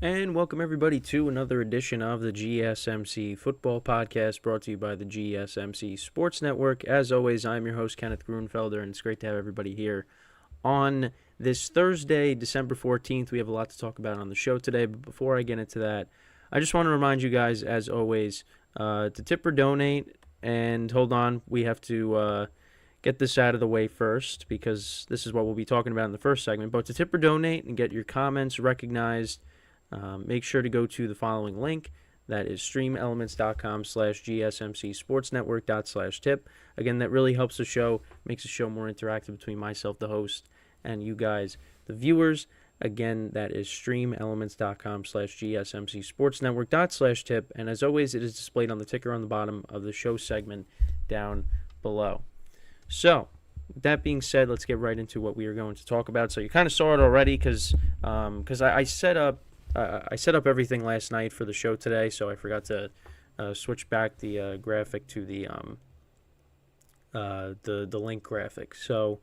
And welcome everybody to another edition of the GSMC Football Podcast brought to you by the GSMC Sports Network. As always, I'm your host, Kenneth Grunfelder, and it's great to have everybody here on this Thursday, December 14th. We have a lot to talk about on the show today, but before I get into that, I just want to remind you guys, as always, to tip or donate. And hold on, we have to get this out of the way first because this is what we'll be talking about in the first segment. But to tip or donate and get your comments recognized, make sure to go to the following link. That is streamelements.com/gsmcsportsnetwork./tip. Again, that really helps the show, makes the show more interactive between myself, the host, and you guys, the viewers. Again, that is streamelements.com/gsmcsportsnetwork./tip. And as always, it is displayed on the ticker on the bottom of the show segment down below. So, with that being said, let's get right into what we are going to talk about. So you kind of saw it already because I set up everything last night for the show today, so I forgot to switch back the graphic to the link graphic. So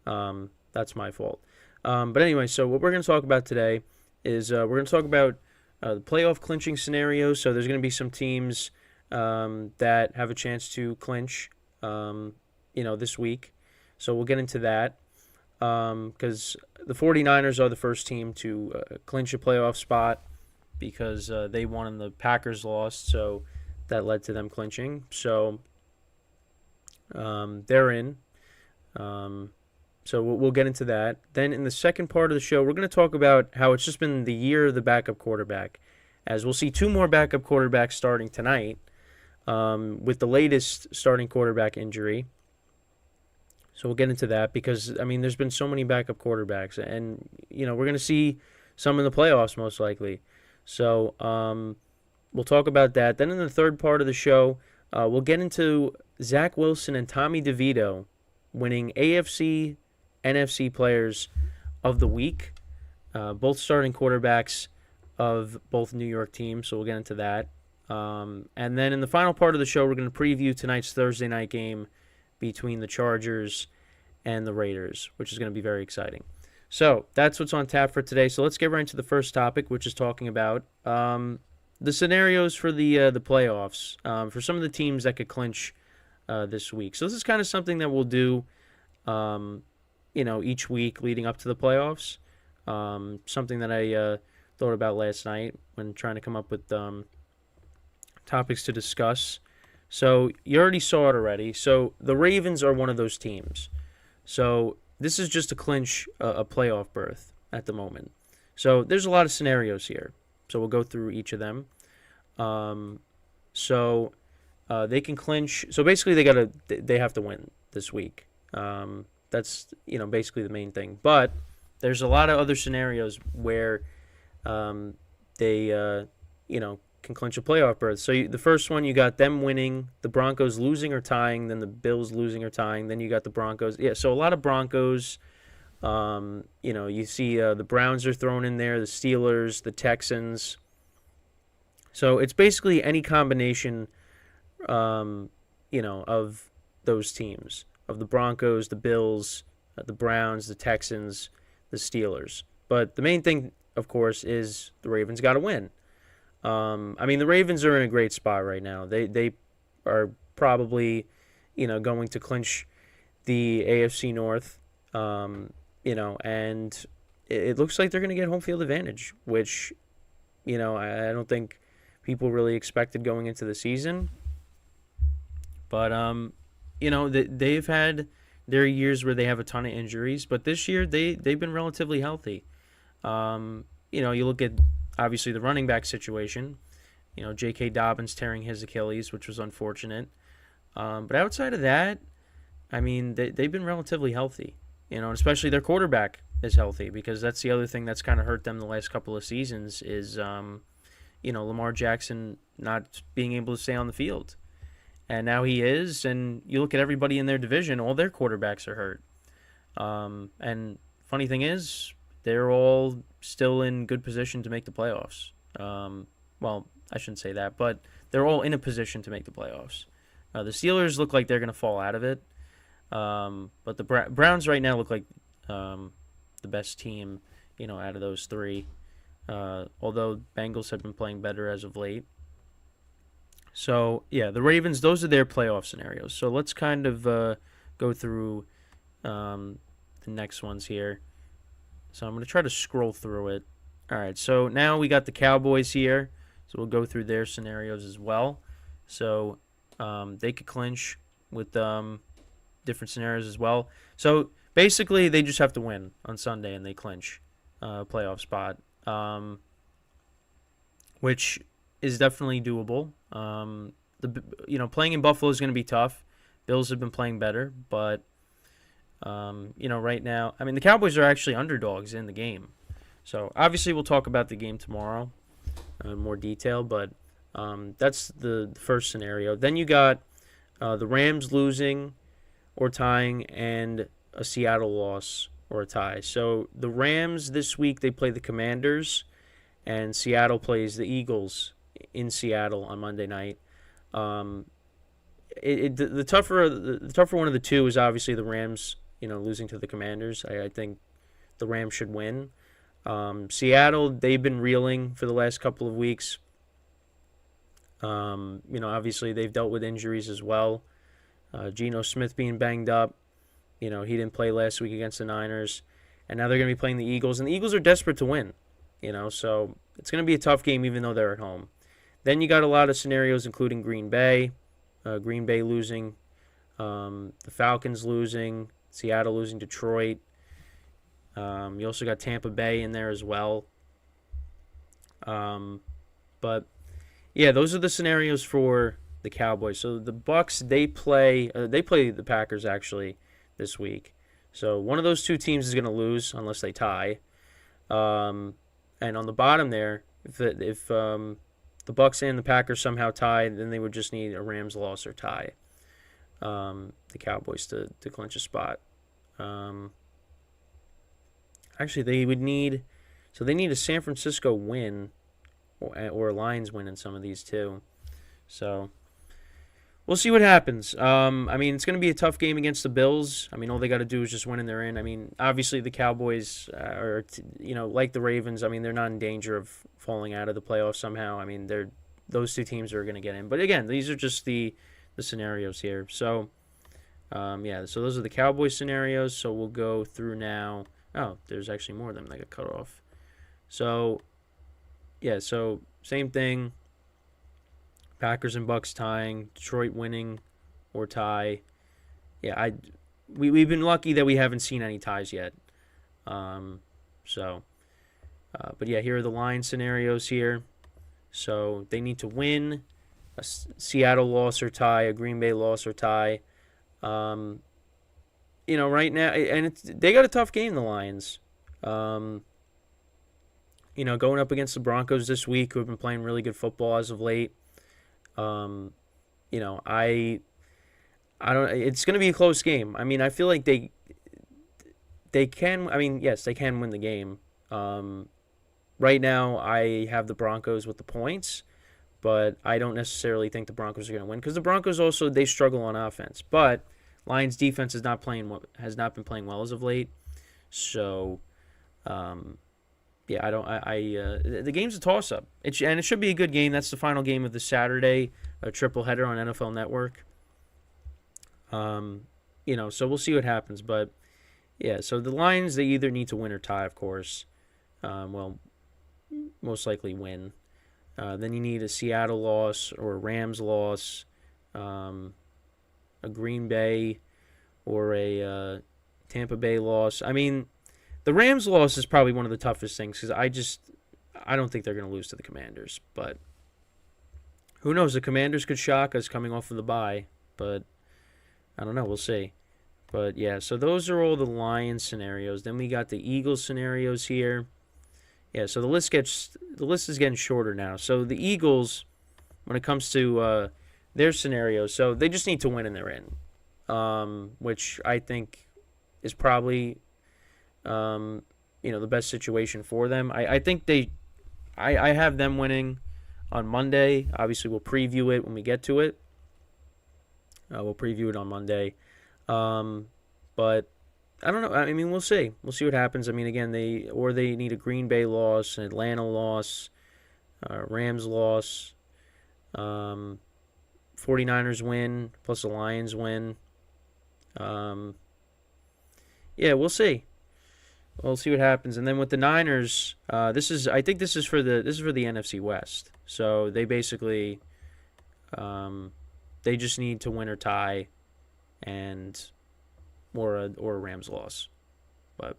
that's my fault. But anyway, so what we're going to talk about today is we're going to talk about the playoff clinching scenarios. So there's going to be some teams that have a chance to clinch, this week. So we'll get into that. Because the 49ers are the first team to clinch a playoff spot because they won and the Packers lost, so that led to them clinching. So they're in. So we'll get into that. Then in the second part of the show, we're going to talk about how it's just been the year of the backup quarterback, as we'll see two more backup quarterbacks starting tonight with the latest starting quarterback injury. So we'll get into that because, there's been so many backup quarterbacks. And, we're going to see some in the playoffs most likely. So we'll talk about that. Then in the third part of the show, we'll get into Zach Wilson and Tommy DeVito winning AFC, NFC Players of the Week. Both starting quarterbacks of both New York teams. So we'll get into that. And then in the final part of the show, we're going to preview tonight's Thursday night game between the Chargers and the Raiders, which is going to be very exciting. So that's what's on tap for today. So let's get right into the first topic, which is talking about the scenarios for the playoffs for some of the teams that could clinch this week. So this is kind of something that we'll do, each week leading up to the playoffs. Something that I thought about last night when trying to come up with topics to discuss. So you already saw it already. So the Ravens are one of those teams. So this is just to clinch a playoff berth at the moment. So there's a lot of scenarios here. So we'll go through each of them. They can clinch. So basically they have to win this week. That's basically the main thing. But there's a lot of other scenarios where they can clinch a playoff berth. So the first one, you got them winning, the Broncos losing or tying, then the Bills losing or tying, then you got the Broncos. Yeah, so a lot of Broncos. You see the Browns are thrown in there, the Steelers, the Texans. So it's basically any combination, of those teams, of the Broncos, the Bills, the Browns, the Texans, the Steelers. But the main thing, of course, is the Ravens got to win. The Ravens are in a great spot right now. They are probably, going to clinch the AFC North, and it looks like they're going to get home field advantage, which, I don't think people really expected going into the season. But, they've had their years where they have a ton of injuries, but this year they've been relatively healthy. You look at obviously the running back situation, J.K. Dobbins tearing his Achilles, which was unfortunate. But outside of that, they've been relatively healthy, especially their quarterback is healthy because that's the other thing that's kind of hurt them the last couple of seasons is, Lamar Jackson not being able to stay on the field. And now he is, and you look at everybody in their division, all their quarterbacks are hurt. And funny thing is, they're all still in good position to make the playoffs. Well, I shouldn't say that, but they're all in a position to make the playoffs. The Steelers look like they're going to fall out of it. But the Browns right now look like the best team, out of those three. although Bengals have been playing better as of late. So, yeah, the Ravens, those are their playoff scenarios. So let's kind of go through the next ones here. So I'm going to try to scroll through it. All right, so now we got the Cowboys here. So we'll go through their scenarios as well. So they could clinch with different scenarios as well. So basically, they just have to win on Sunday and they clinch playoff spot, which is definitely doable. Playing in Buffalo is going to be tough. Bills have been playing better, but right now, I mean, the Cowboys are actually underdogs in the game. So obviously, we'll talk about the game tomorrow in more detail, but that's the first scenario. Then you got the Rams losing or tying and a Seattle loss or a tie. So the Rams this week, they play the Commanders, and Seattle plays the Eagles in Seattle on Monday night. The tougher one of the two is obviously the Rams, losing to the Commanders. I think the Rams should win. Seattle, they've been reeling for the last couple of weeks. Obviously they've dealt with injuries as well. Geno Smith being banged up. He didn't play last week against the Niners. And now they're going to be playing the Eagles. And the Eagles are desperate to win. So it's going to be a tough game even though they're at home. Then you got a lot of scenarios including Green Bay. Green Bay losing. The Falcons losing. Seattle losing Detroit. You also got Tampa Bay in there as well. But, yeah, those are the scenarios for the Cowboys. So the Bucks, they play the Packers actually this week. So one of those two teams is going to lose unless they tie. And on the bottom there, if the Bucks and the Packers somehow tie, then they would just need a Rams loss or tie. The Cowboys to clinch a spot. Actually, they need a San Francisco win or a Lions win in some of these too. So we'll see what happens. It's going to be a tough game against the Bills. All they got to do is just win and they're in. Obviously the Cowboys are, like the Ravens. They're not in danger of falling out of the playoffs somehow. Those two teams are going to get in. But again, these are just the scenarios here. So, so those are the Cowboys scenarios. So we'll go through now. Oh, there's actually more of them that got cut off. So, so same thing. Packers and Bucks tying, Detroit winning or tie. Yeah, we've been lucky that we haven't seen any ties yet. But yeah, here are the line scenarios here. So they need to win, a Seattle loss or tie, a Green Bay loss or tie. Right now, and they got a tough game, the Lions. Going up against the Broncos this week, who have been playing really good football as of late. I don't. It's going to be a close game. I feel like they can. Yes, they can win the game. Right now, I have the Broncos with the points, but I don't necessarily think the Broncos are going to win because the Broncos also they struggle on offense. But Lions defense has not been playing well as of late. So, the game's a toss-up. And it should be a good game. That's the final game of the Saturday triple header on NFL Network. So we'll see what happens. But, yeah, so the Lions, they either need to win or tie, of course. Most likely win. Then you need a Seattle loss or a Rams loss, a Green Bay or a Tampa Bay loss. The Rams loss is probably one of the toughest things because I don't think they're going to lose to the Commanders. But who knows? The Commanders could shock us coming off of the bye. But I don't know. We'll see. But, yeah, so those are all the Lions scenarios. Then we got the Eagles scenarios here. Yeah, so the list is getting shorter now. So the Eagles, when it comes to their scenarios, so they just need to win and they're in, which I think is probably the best situation for them. I think I have them winning on Monday. Obviously, we'll preview it when we get to it. We'll preview it on Monday. But I don't know. I mean, we'll see. We'll see what happens. I mean, again, they need a Green Bay loss, an Atlanta loss, Rams loss, 49ers win plus a Lions win. Um, yeah, we'll see. We'll see what happens. And then with the Niners, I think this is for the NFC West. So they basically they just need to win or tie, and or a Rams loss. But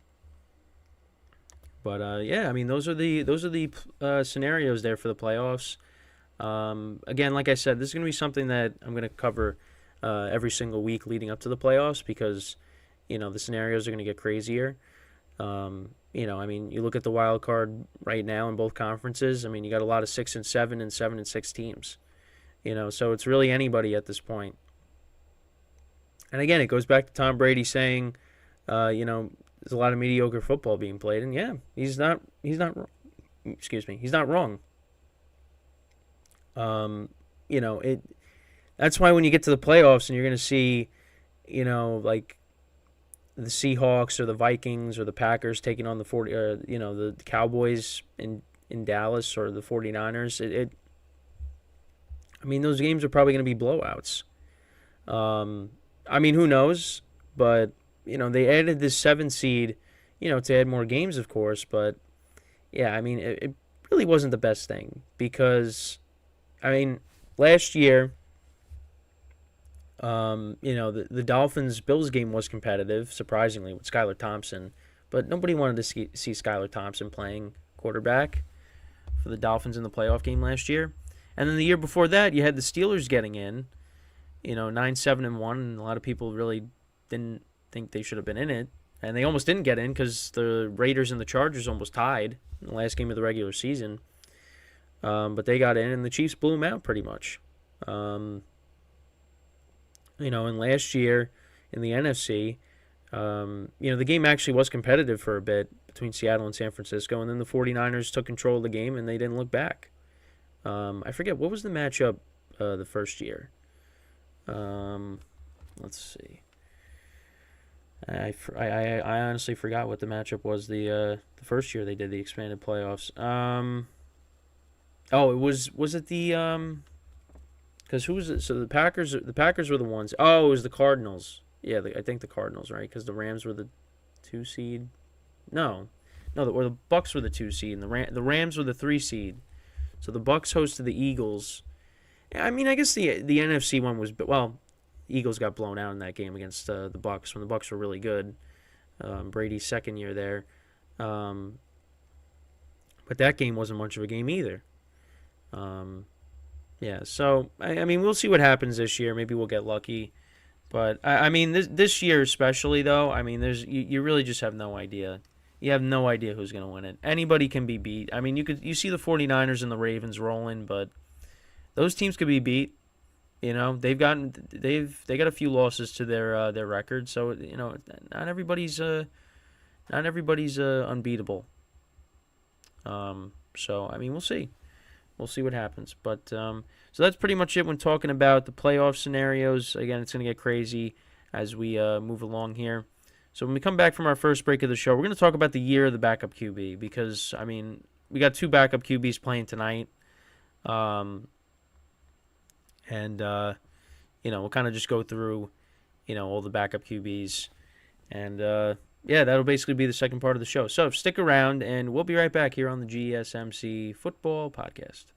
yeah, I mean those are the scenarios there for the playoffs. Again, like I said, this is gonna be something that I'm gonna cover every single week leading up to the playoffs because the scenarios are gonna get crazier. I mean, you look at the wild card right now in both conferences. I mean, you got a lot of 6-7 and 7-6 teams. So it's really anybody at this point. And again, it goes back to Tom Brady saying, there's a lot of mediocre football being played, and yeah, he's not wrong. Excuse me, he's not wrong. It. That's why when you get to the playoffs and you're going to see, like the Seahawks or the Vikings or the Packers taking on the Cowboys in Dallas or the 49ers. I mean, those games are probably going to be blowouts. I mean, who knows? But they added this 7 seed, to add more games, of course. But yeah, I mean, it really wasn't the best thing because, I mean, last year, the Dolphins-Bills game was competitive, surprisingly, with Skylar Thompson. But nobody wanted to see Skylar Thompson playing quarterback for the Dolphins in the playoff game last year. And then the year before that, you had the Steelers getting in, 9-7-1, and a lot of people really didn't think they should have been in it. And they almost didn't get in because the Raiders and the Chargers almost tied in the last game of the regular season. But they got in, and the Chiefs blew them out pretty much. And last year in the NFC, the game actually was competitive for a bit between Seattle and San Francisco, and then the 49ers took control of the game, and they didn't look back. I forget, what was the matchup the first year? Let's see. I honestly forgot what the matchup was the first year they did the expanded playoffs. Was it the because who was it? So the Packers were the ones. Oh, it was the Cardinals. Yeah, I think the Cardinals, right? Because the Rams were the 2 seed. No, the Bucks were the 2 seed, and the Rams were the 3 seed. So the Bucks hosted the Eagles. I mean, I guess the NFC one was, Eagles got blown out in that game against the Bucks when the Bucks were really good. Brady's second year there, but that game wasn't much of a game either. Yeah, so I mean, we'll see what happens this year. Maybe we'll get lucky, but I mean, this year especially though, I mean, you really just have no idea. You have no idea who's going to win it. Anybody can be beat. I mean, you see the 49ers and the Ravens rolling, but those teams could be beat. They got a few losses to their record, so not everybody's unbeatable. So I mean, we'll see. We'll see what happens. But so that's pretty much it when talking about the playoff scenarios. Again, it's going to get crazy as we move along here. So when we come back from our first break of the show, we're going to talk about the year of the backup QB because, I mean, we got 2 backup QBs playing tonight. And we'll kind of just go through, all the backup QBs. And, yeah, that'll basically be the second part of the show. So stick around, and we'll be right back here on the GSMC Football Podcast.